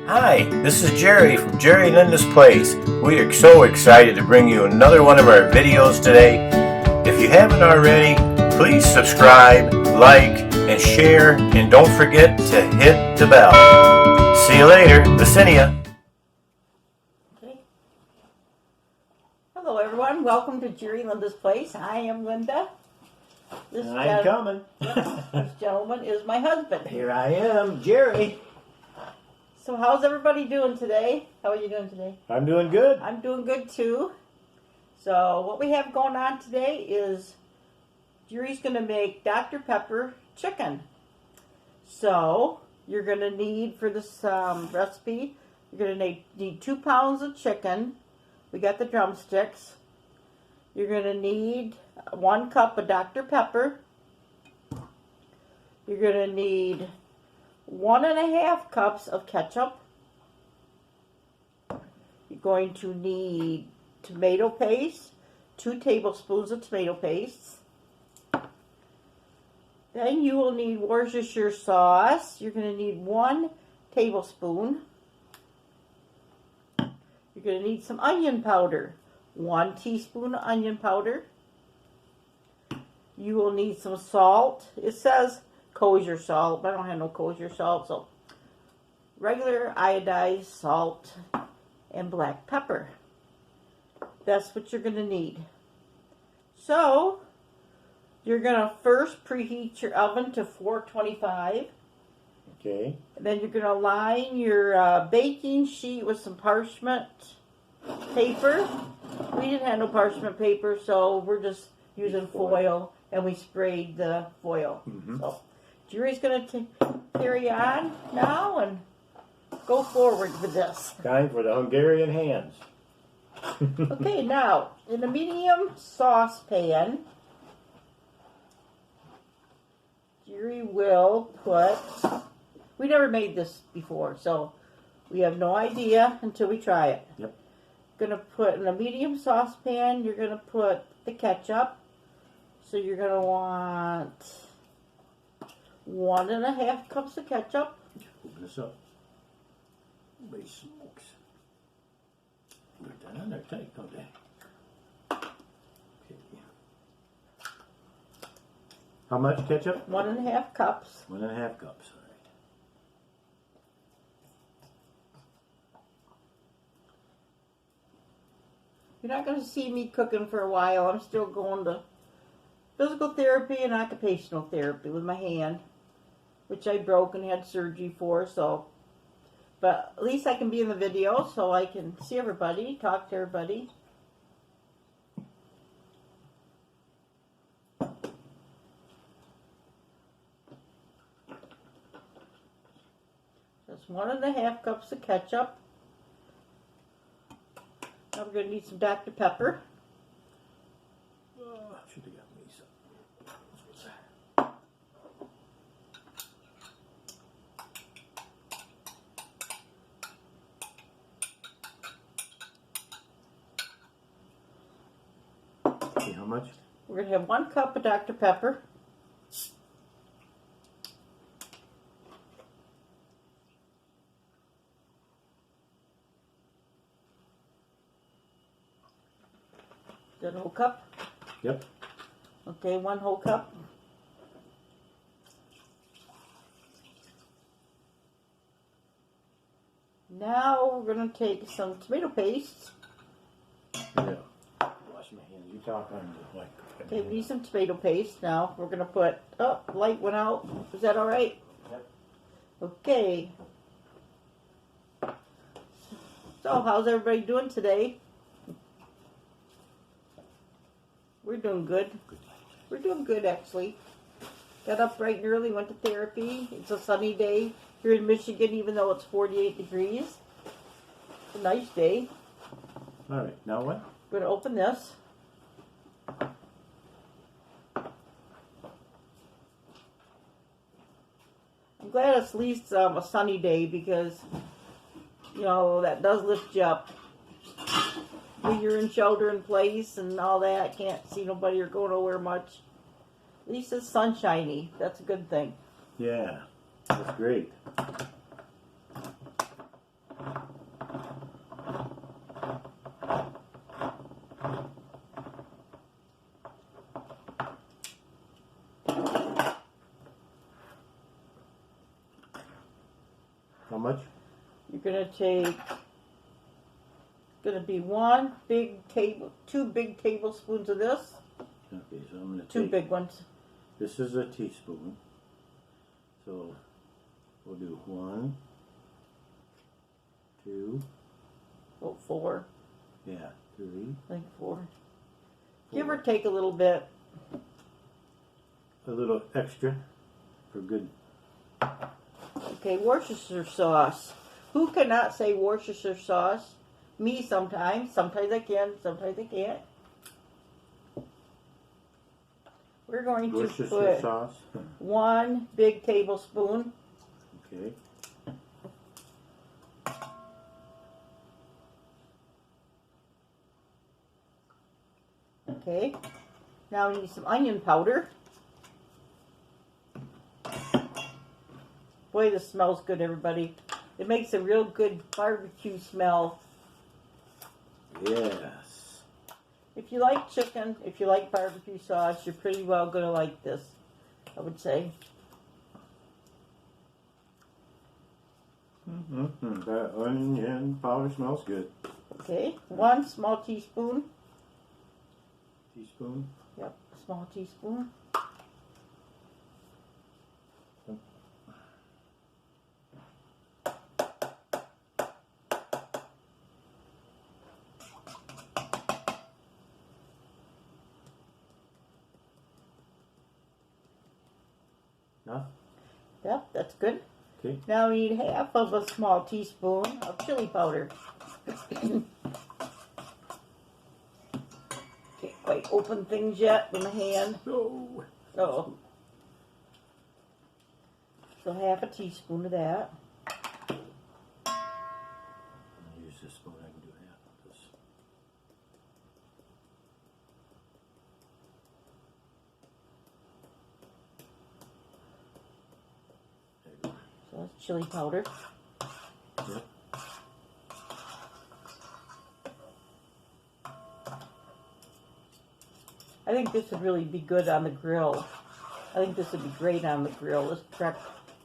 Hi, this is Jerry from Jerry Linda's Place. We are so excited to bring you another one of our videos today. If you haven't already, please subscribe, like, and share, and don't forget to hit the bell. See you later. Licinia. Okay. Hello everyone, welcome to Jerry Linda's Place. I am Linda. I'm coming. This gentleman is my husband. Here I am, Jerry. So how's everybody doing today? How are you doing today? I'm doing good. I'm doing good too. So what we have going on today is Jerry's going to make Dr. Pepper chicken. So you're going to need for this recipe, you're going to need 2 pounds of chicken. We got the drumsticks. You're going to need 1 cup of Dr. Pepper. You're going to need 1.5 cups of ketchup. You're going to need tomato paste, 2 tablespoons of tomato paste. Then you will need Worcestershire sauce. You're going to need 1 tablespoon. You're going to need some onion powder, 1 teaspoon of onion powder. You will need some salt. It says kosher salt, but I don't have no kosher salt, so regular iodized salt and black pepper. That's what you're going to need. So you're going to first preheat your oven to 425. Okay. And then you're going to line your baking sheet with some parchment paper. We didn't have no parchment paper, so we're just using foil, and we sprayed the foil. So Jerry's going to carry on now and go forward with this. Time for the Hungarian hands. Okay, now, in a medium saucepan, Jerry will put, we never made this before, so we have no idea until we try it. Yep. Going to put in a medium saucepan, you're going to put the ketchup. So you're going to want 1.5 cups of ketchup. Open this up. Holy smokes. Put that on there tight, don't they? Okay. How much ketchup? 1.5 cups. 1.5 cups. All right. You're not going to see me cooking for a while. I'm still going to physical therapy and occupational therapy with my hand, which I broke and had surgery for, so, but at least I can be in the video so I can see everybody, talk to everybody. That's 1.5 cups of ketchup. Now we're going to need some Dr. Pepper. Should have got me some. Okay, how much? We're going to have 1 cup of Dr. Pepper. Is that a whole cup? Yep. Okay, 1 whole cup. Now we're going to take some tomato paste. Yeah. Wash my hands. You talk on the mic. Okay, we need some tomato paste now. We're going to put, oh, light went out. Is that all right? Yep. Okay. So, how's everybody doing today? We're doing good. We're doing good, actually. Got up bright and early, went to therapy. It's a sunny day here in Michigan, even though it's 48 degrees. It's a nice day. All right. Now what? We're going to open this. I'm glad it's at least a sunny day because, you know, that does lift you up. When you're in shelter in place and all that, can't see nobody or go nowhere much. At least it's sunshiny. That's a good thing. Yeah. That's great. How much? You're gonna take. Gonna be two big tablespoons of this. Okay, so I'm gonna Two take. big ones. This is a teaspoon. So we'll do 1, 2. Oh, 4. Yeah, 3. I think 4. Give or take a little bit. A little extra for good. Okay, Worcestershire sauce. Who cannot say Worcestershire sauce? Me sometimes. Sometimes I can, sometimes I can't. We're going to Worcestershire put sauce. 1 big tablespoon. Okay. Okay. Now we need some onion powder. Boy, this smells good, everybody. It makes a real good barbecue smell. Yes. If you like chicken, if you like barbecue sauce, you're pretty well going to like this, I would say. That onion powder smells good. Okay, 1 small teaspoon. Teaspoon. Yep, small teaspoon. Enough? Yep, that's good. Okay. Now we need half of a small teaspoon of chili powder. Can't quite open things yet with my hand. No. Oh. So half a teaspoon of that. I'm gonna use this spoon. I can do half of this. There you go. So that's chili powder. Yep. I think this would really be good on the grill. I think this would be great on the grill. Let's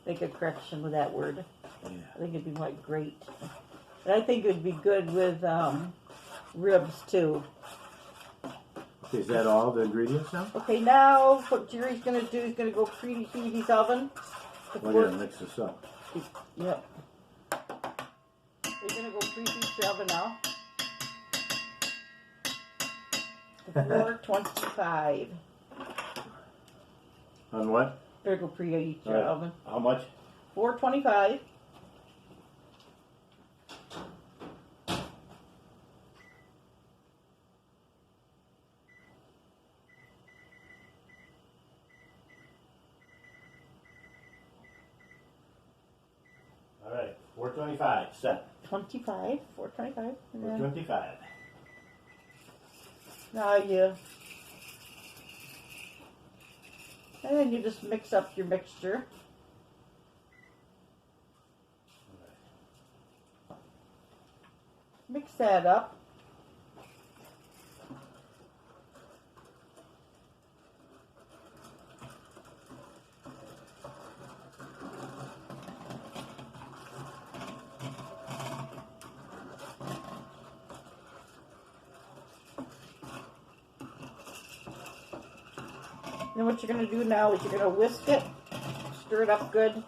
make a correction with that word. Yeah. I think it'd be like great. And I think it'd be good with ribs too. Okay, is that all the ingredients now? Okay, now what Jerry's going to do is going to go preheat his oven. We're gonna mix this up. Yep. You're going to go preheat your oven now. 425. On what? Better go preheat your Right. oven. How much? 425. All right, 425. Set. 425. And then 425. now and then you just mix up your mixture. Mix that up. Then what you're going to do now is you're going to whisk it, stir it up good,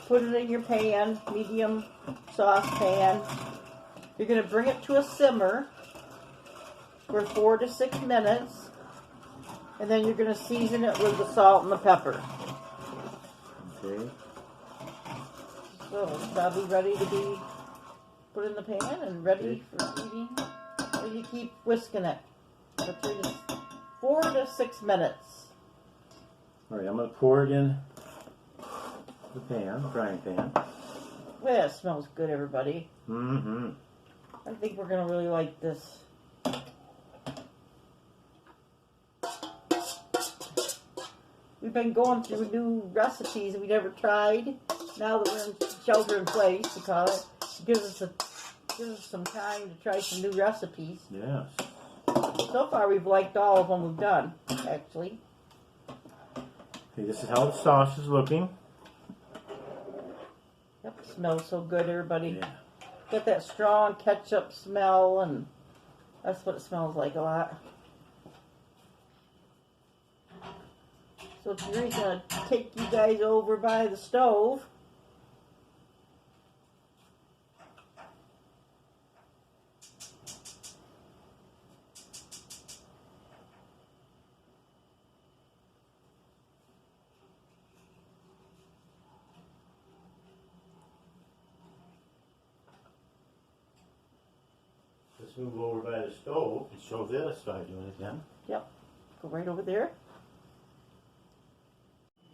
put it in your pan, medium saucepan. You're going to bring it to a simmer for 4 to 6 minutes, and then you're going to season it with the salt and the pepper. Okay. So that'll be ready to be put in the pan and ready for eating. And you keep whisking it for 4 to 6 minutes. All right, I'm gonna pour it in the pan, frying pan. Well, it smells good, everybody. Mm-hmm. I think we're going to really like this. We've been going through new recipes that we never tried. Now that we're in shelter in place, we call it, gives us some time to try some new recipes. Yes. So far, we've liked all of them we've done, actually. Okay, this is how the sauce is looking. Yep, smells so good, everybody. Yeah. Got that strong ketchup smell, and that's what it smells like a lot. So Jerry's gonna take you guys over by the stove. Let's move over by the stove and show the other side doing it then. Yep, go right over there.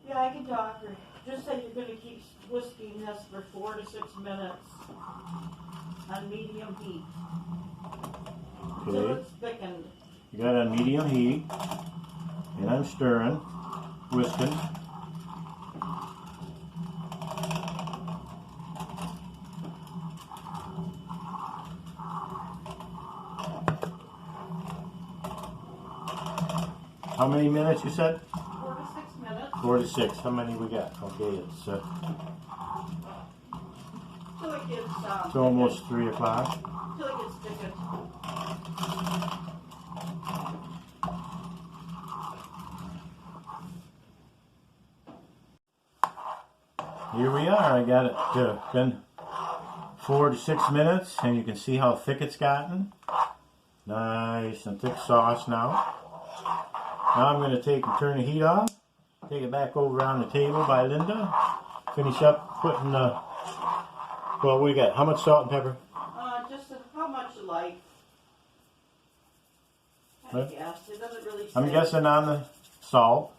Yeah, I can talk. Just say you're going to keep whisking this for 4 to 6 minutes on medium heat until Okay. it's thickened. You got it on medium heat, and I'm stirring, whisking. How many minutes you said? 4 to 6 minutes 4 to 6. How many we got? Okay, it's until it gets it's almost 3 o'clock. until it gets thickened. Here we are. I got it been 4 to 6 minutes, and you can see how thick it's gotten. Nice and thick sauce now. Now I'm going to turn the heat off, take it back over on the table by Linda, finish up putting the, well, what do you got? How much salt and pepper? Just how much you like. I What? guess it doesn't really say. I'm guessing on the salt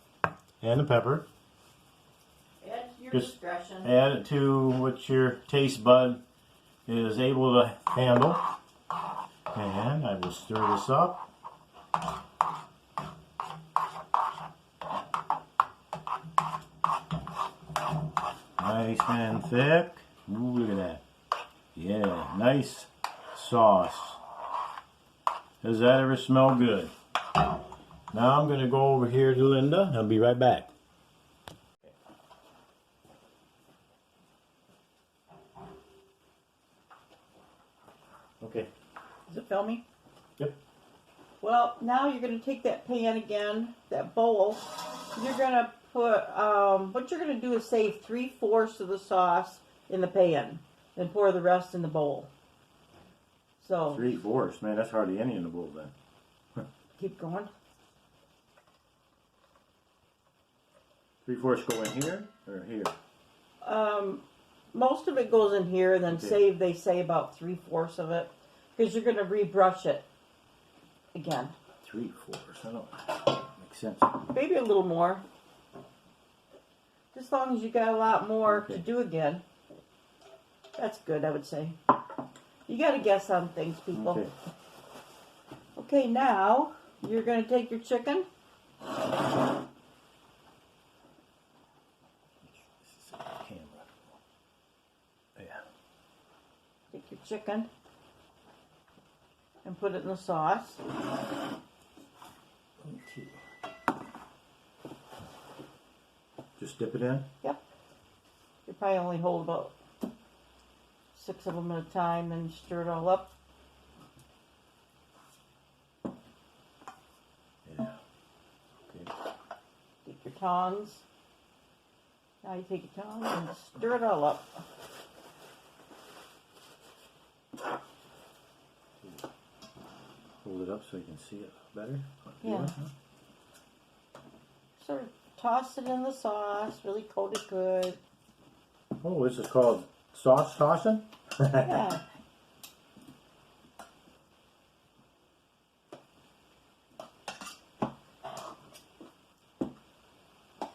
and the pepper. Add to your Just discretion. add it to what your taste bud is able to handle. And I will stir this up. Nice and thick. Ooh, look at that. Yeah, nice sauce. Does that ever smell good? Now I'm going to go over here to Linda. I'll be right back. Okay. Is it filming? Yep. Well, now you're going to take that pan again, that bowl. You're going to put, what you're going to do is save 3/4 of the sauce in the pan, then pour the rest in the bowl. So 3/4, man, that's hardly any in the bowl then. keep going. 3/4 go in here or here? Most of it goes in here, and then Okay. they say about 3/4 of it, because you're going to rebrush it again. 3/4, I don't makes sense. Maybe a little more. Just as long as you got a lot more to Okay. do again. That's good, I would say. You got to guess on things, people. Okay. Okay, now you're going to take your chicken. Camera. Yeah. Take your chicken and put it in the sauce. Okay. Just dip it in. Yep. You probably only hold about 6 of them at a time and stir it all up. Yeah. Okay. Take your tongs. Now you take your tongs and stir it all up. Hold it up so you can see it better. Yeah. Sort of toss it in the sauce, really coat it good. Oh, this is called sauce tossing? Yeah.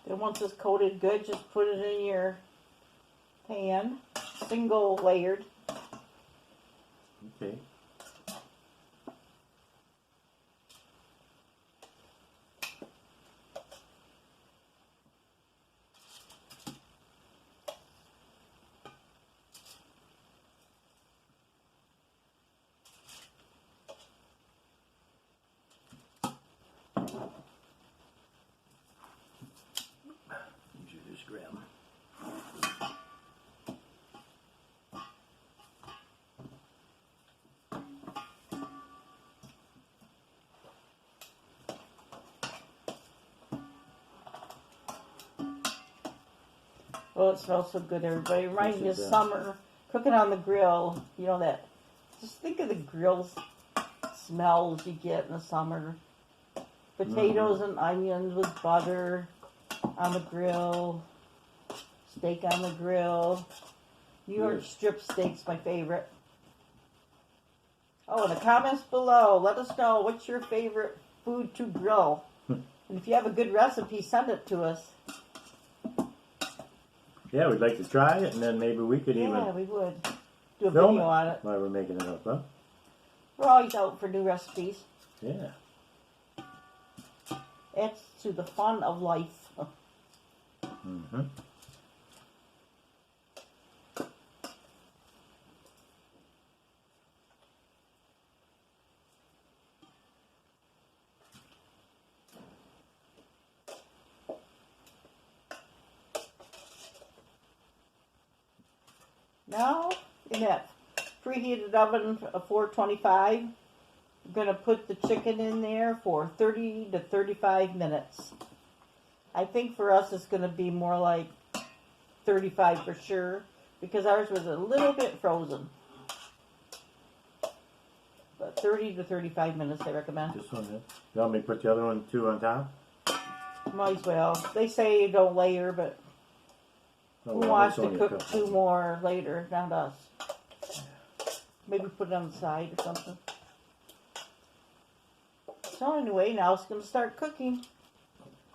Then once it's coated good, just put it in your pan, single layered. Okay. You should just grab them. Oh, it smells so good, everybody. It reminds me of Yes, it does. summer, cooking on the grill. You know that. Just think of the grill smells you get in the summer. Potatoes and onions with butter on the grill. Steak on the grill. New York Yes. strip steak's my favorite. Oh, in the comments below, let us know what's your favorite food to grill. And if you have a good recipe, send it to us. Yeah, we'd like to try it, and then maybe we could Yeah, even we would do a film video on it. while we're making it up, huh? We're always out for new recipes. Yeah. Adds to the fun of life. Mm-hmm. Now, in that preheated oven of 425, we're going to put the chicken in there for 30 to 35 minutes. I think for us it's going to be more like 35 for sure, because ours was a little bit frozen. But 30 to 35 minutes I recommend. This one, yeah. You want me to put the other one too on top? Might as well. They say don't layer, but Oh, who well, wants it's to only a cook couple. two more later? Not us. Maybe put it on the side or something. So anyway, now it's going to start cooking.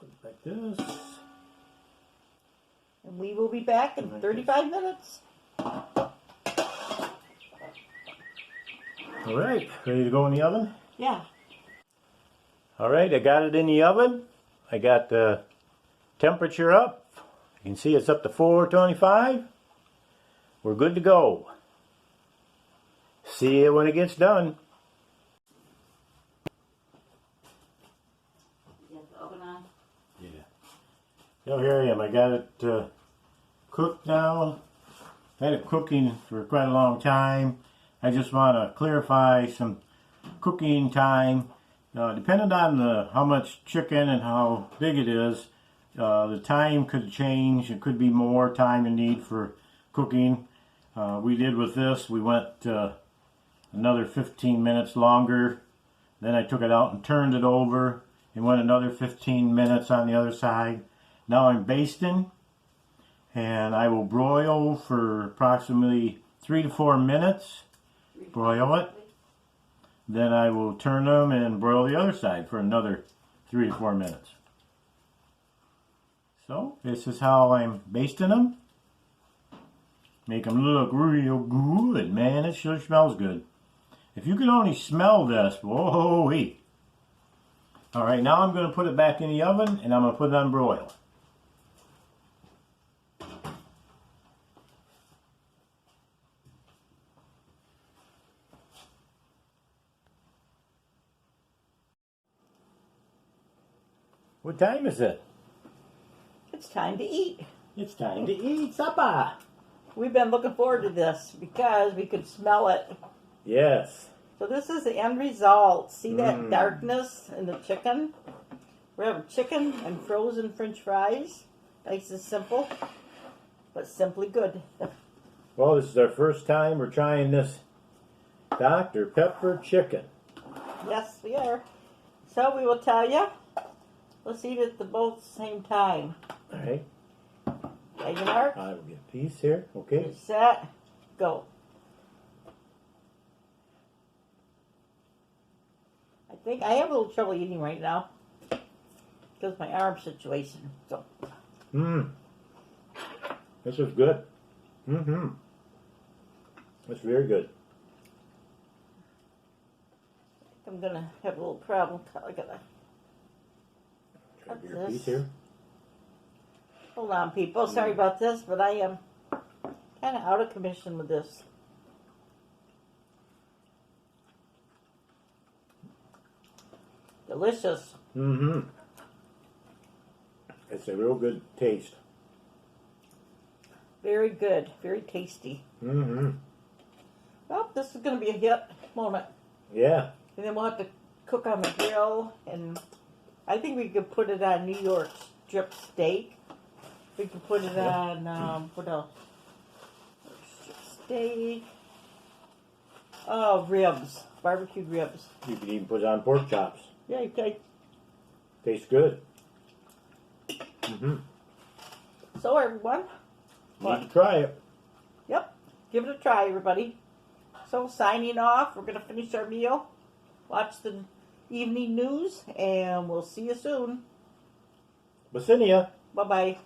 Put it like this. And we will be back in Like 35 minutes. All right, ready to go in the oven? Yeah. All right, I got it in the oven. I got the temperature up. You can see it's up to 425. We're good to go. See you when it gets done. You have the oven on? Yeah. So here I am. I got it cooked now. Had it cooking for quite a long time. I just want to clarify some cooking time. Depending on how much chicken and how big it is, the time could change. It could be more time you need for cooking. We did with this. We went another 15 minutes longer. Then I took it out and turned it over and went another 15 minutes on the other side. Now I'm basting, and I will broil for approximately 3 to 4 minutes. Broil it. Then I will turn them and broil the other side for another 3 to 4 minutes. So this is how I'm basting them. Make them look real good, man. It sure smells good. If you could only smell this, whoa-wee. All right, now I'm going to put it back in the oven, and I'm going to put it on broil. What time is it? It's time to eat. It's time to eat supper. We've been looking forward to this because we could smell it. Yes. So this is the end result. See that darkness in the chicken? We have chicken and frozen French fries. Nice and simple, but simply good. Well, this is our first time we're trying this Dr. Pepper chicken. Yes, we are. So we will tell you. Let's eat it both same time. All right. Ready, Mark? I will get a piece here. Okay. Get set, go. I think I have a little trouble eating right now because of my arm situation. So This is good. It's very good. I'm gonna have a little problem. I gotta. Try to get a What's piece this? here. Hold on, people. Sorry about this, but I am kind of out of commission with this. Delicious. It's a real good taste. Very good. Very tasty. Well, this is going to be a hit moment. Yeah. And then we'll have to cook on the grill. And I think we could put it on New York strip steak. We can put it on, what else? Steak. Oh, ribs. Barbecued ribs. You can even put it on pork chops. Yeah, you can. Tastes good. Mm-hmm. So, everyone. Need to try it. Yep. Give it a try, everybody. So, signing off. We're going to finish our meal. Watch the evening news. And we'll see you soon. Basinia. Bye-bye.